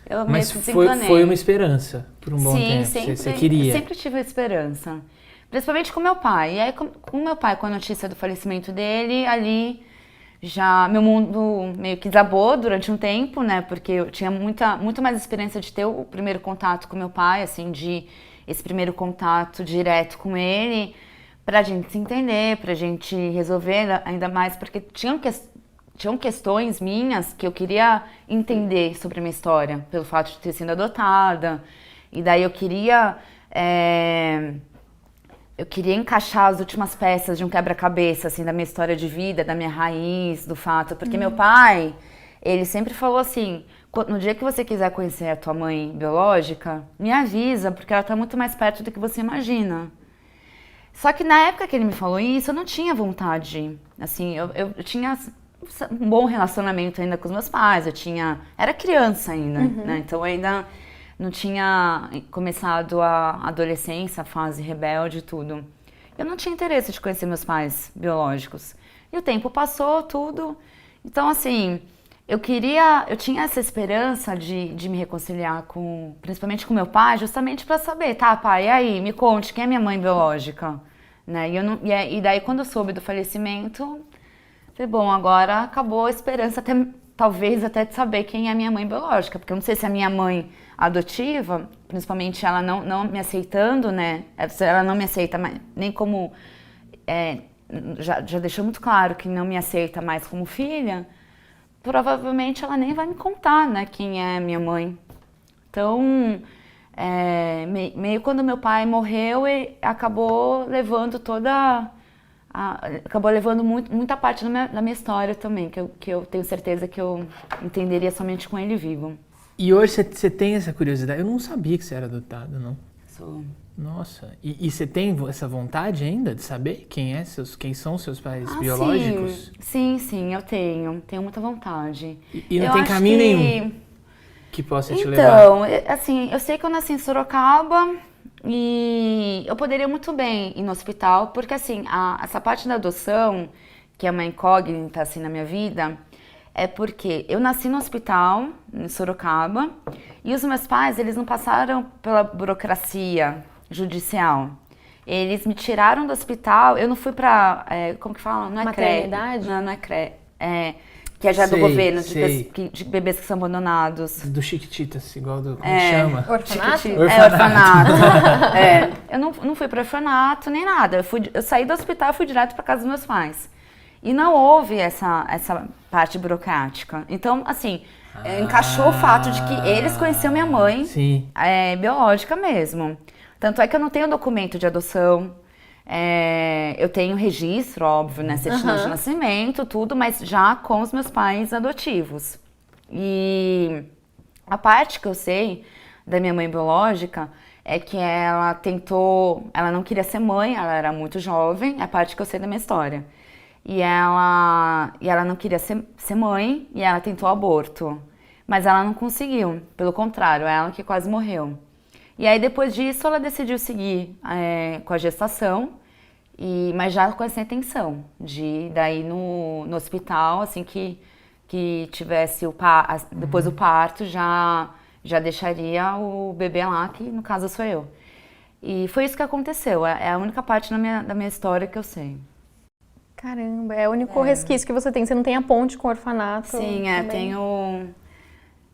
eu meio Mas que desencanei. foi uma esperança por um bom Sim, tempo. sempre, Você queria. sempre tive esperança. Principalmente com meu pai. E aí, com meu pai, com a notícia do falecimento dele, ali já meu mundo meio que desabou durante um tempo, né? Porque eu tinha muito mais experiência de ter o primeiro contato com meu pai, assim, de esse primeiro contato direto com ele, pra gente se entender, pra gente resolver, ainda mais porque tinham questões minhas que eu queria entender sobre a minha história, pelo fato de ter sido adotada. E daí eu queria encaixar as últimas peças de um quebra-cabeça, assim, da minha história de vida, da minha raiz, do fato. Porque meu pai, ele sempre falou assim, no dia que você quiser conhecer a tua mãe biológica, me avisa, porque ela tá muito mais perto do que você imagina. Só que na época que ele me falou isso, eu não tinha vontade. Assim, eu tinha um bom relacionamento ainda com os meus pais, era criança ainda, né? Então eu ainda não tinha começado a adolescência, a fase rebelde e tudo. Eu não tinha interesse de conhecer meus pais biológicos. E o tempo passou, tudo. Então, assim, eu tinha essa esperança de me reconciliar principalmente com meu pai, justamente para saber, tá, pai, e aí, me conte, quem é minha mãe biológica? Né? E daí, quando eu soube do falecimento, falei, bom, agora acabou a esperança, talvez até de saber quem é a minha mãe biológica, porque eu não sei se a minha mãe adotiva, principalmente ela não me aceitando, né? Ela não me aceita nem como... já deixou muito claro que não me aceita mais como filha, provavelmente ela nem vai me contar, né, quem é minha mãe. Então, meio quando meu pai morreu, ele acabou levando acabou levando muita parte da minha história também, que eu tenho certeza que eu entenderia somente com ele vivo. E hoje você tem essa curiosidade? Eu não sabia que você era adotado, não. Sou. Nossa, e você tem essa vontade ainda de saber quem são seus pais biológicos? Sim, eu tenho muita vontade. E não tem caminho nenhum que possa te levar? Então, assim, eu sei que eu nasci em Sorocaba e eu poderia muito bem ir no hospital, porque assim, essa parte da adoção, que é uma incógnita assim na minha vida, é porque eu nasci no hospital, em Sorocaba, e os meus pais, eles não passaram pela burocracia judicial. Eles me tiraram do hospital, eu não fui pra, como que fala? Não é maternidade? Não é CRE. Que é já do governo, de bebês que são abandonados. Do Chiquititas, igual do... Como chama? Orfanato? Orfanato. Eu não fui pro orfanato nem nada. Eu saí do hospital e fui direto pra casa dos meus pais. E não houve essa parte burocrática. Então, assim, encaixou o fato de que eles conheciam minha mãe biológica mesmo. Tanto é que eu não tenho documento de adoção. Eu tenho registro, óbvio, né? Certidão de nascimento, tudo, mas já com os meus pais adotivos. E a parte que eu sei da minha mãe biológica é que ela não queria ser mãe, ela era muito jovem, é a parte que eu sei da minha história. E ela não queria ser mãe e ela tentou aborto. Mas ela não conseguiu, pelo contrário, ela que quase morreu. E aí depois disso ela decidiu seguir com a gestação, mas já com essa intenção de daí no hospital, assim que tivesse depois do parto, já deixaria o bebê lá, que no caso sou eu. E foi isso que aconteceu, é a única parte da minha história que eu sei. Caramba, é o único resquício que você tem. Você não tem a ponte com o orfanato? Sim,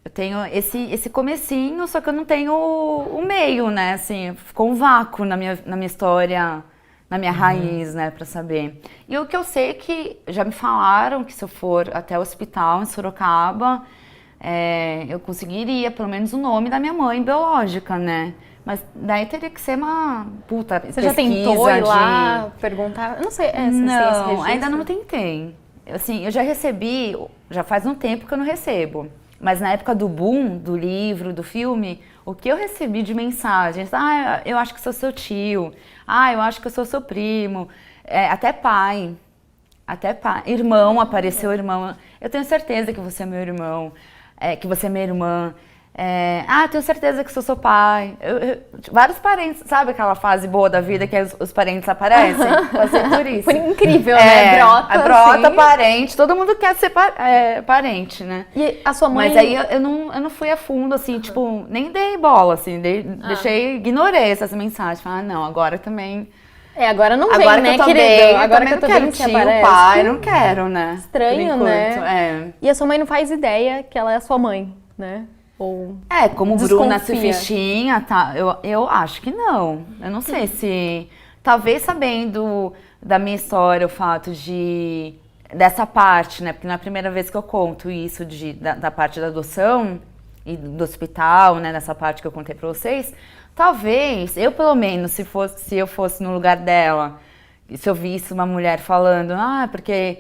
eu tenho esse comecinho, só que eu não tenho o meio, né? Assim, ficou um vácuo na minha história, na minha raiz, né? Pra saber. E o que eu sei é que já me falaram que se eu for até o hospital em Sorocaba, eu conseguiria pelo menos o nome da minha mãe biológica, né? Mas daí teria que ser uma puta pesquisa. Você já tentou ir lá perguntar? Eu não sei. Não, ainda não tentei. Assim, eu já recebi, já faz um tempo que eu não recebo. Mas na época do boom, do livro, do filme, o que eu recebi de mensagens? Eu acho que sou seu tio. Eu acho que eu sou seu primo. Até pai. Irmão, apareceu irmão. Eu tenho certeza que você é meu irmão. Que você é minha irmã. tenho certeza que sou seu pai. Vários parentes, sabe aquela fase boa da vida que os parentes aparecem? Passei por isso. Foi incrível, né? Brota assim. Parente, todo mundo quer ser parente, né? E a sua mãe... Mas aí eu não fui a fundo, assim, tipo, nem dei bola, assim, ignorei essas mensagens. Falei, não, agora também... agora não agora vem, que eu tô querido? bem, Agora que eu tô bem, tio, você aparece. pai, não quero, né? Estranho, né? E a sua mãe não faz ideia que ela é a sua mãe, né? Ou como desconfia. Bruna se fichinha, tá? Eu acho que não. Eu não sei se... Talvez sabendo da minha história, o fato dessa parte, né? Porque não é a primeira vez que eu conto isso da parte da adoção e do hospital, né? Dessa parte que eu contei pra vocês. Talvez, eu pelo menos, se eu fosse no lugar dela, se eu visse uma mulher falando, porque...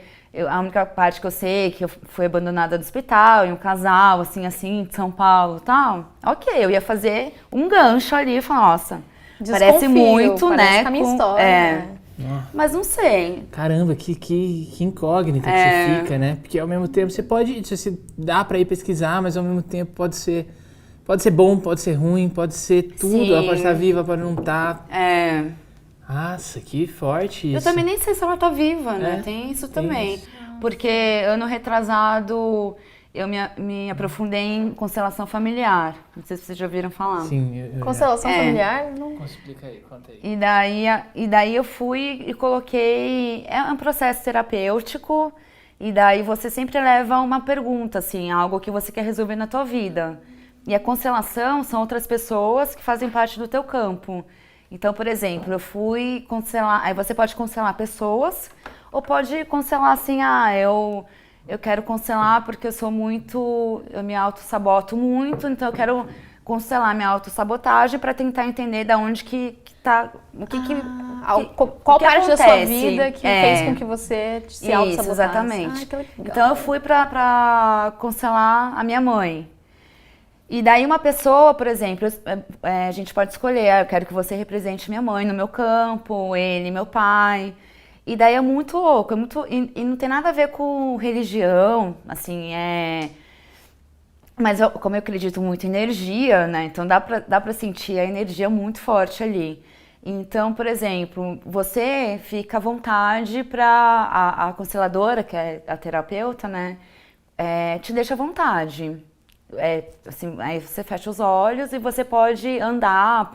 a única parte que eu sei é que eu fui abandonada do hospital, em um casal, assim, de São Paulo e tal. Ok, eu ia fazer um gancho ali e falar, nossa, parece muito, né? Com a minha história. Mas não sei. Caramba, que incógnita que você fica, né? Porque ao mesmo tempo você dá pra ir pesquisar, mas ao mesmo tempo pode ser bom, pode ser ruim, pode ser tudo. Sim. Ela pode estar viva, pode não estar. Nossa, que forte isso. Eu também nem sei se ela tá viva, né? Tem isso também. Isso. Porque ano retrasado eu me aprofundei em constelação familiar. Não sei se vocês já ouviram falar. Sim. Constelação familiar? Não. Explica aí, conta aí. E daí eu fui e coloquei... É um processo terapêutico. E daí você sempre leva uma pergunta, assim, algo que você quer resolver na tua vida. E a constelação são outras pessoas que fazem parte do teu campo. Então, por exemplo, eu fui constelar... Aí você pode constelar pessoas, ou pode constelar assim, eu quero constelar porque eu me auto-saboto muito, então eu quero constelar minha auto-sabotagem para tentar entender da onde que tá... Qual que parte da sua acontece? vida que fez com que você se auto-sabotasse? Isso, exatamente. Que legal. Então eu fui para constelar a minha mãe. E daí uma pessoa, por exemplo, a gente pode escolher, eu quero que você represente minha mãe no meu campo, ele, meu pai. E daí é muito louco, e não tem nada a ver com religião, assim, Mas como eu acredito muito em energia, né, então dá pra sentir a energia muito forte ali. Então, por exemplo, você fica à vontade a consteladora, que é a terapeuta, né, te deixa à vontade. Assim, aí você fecha os olhos e você pode andar,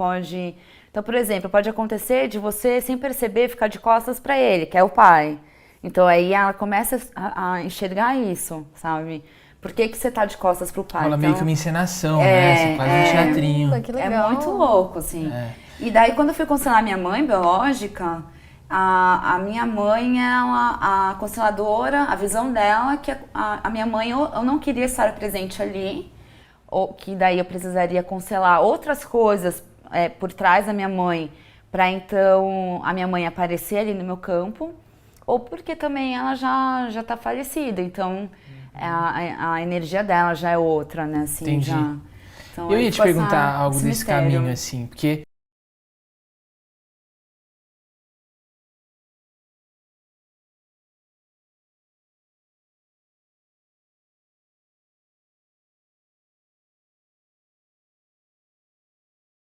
Então, por exemplo, pode acontecer de você, sem perceber, ficar de costas para ele, que é o pai. Então, aí ela começa a enxergar isso, sabe? Por que você tá de costas pro pai? Fala meio que uma encenação, né? Você faz um teatrinho. Que legal. É muito louco, assim. E daí, quando eu fui constelar minha mãe biológica, a minha mãe, a consteladora, a visão dela, que a minha mãe, eu não queria estar presente ali, ou que daí eu precisaria constelar outras coisas por trás da minha mãe, para então a minha mãe aparecer ali no meu campo, ou porque também ela já tá falecida, então a energia dela já é outra, né? Assim, Entendi. Então, Eu ia te perguntar algo desse caminho, assim, porque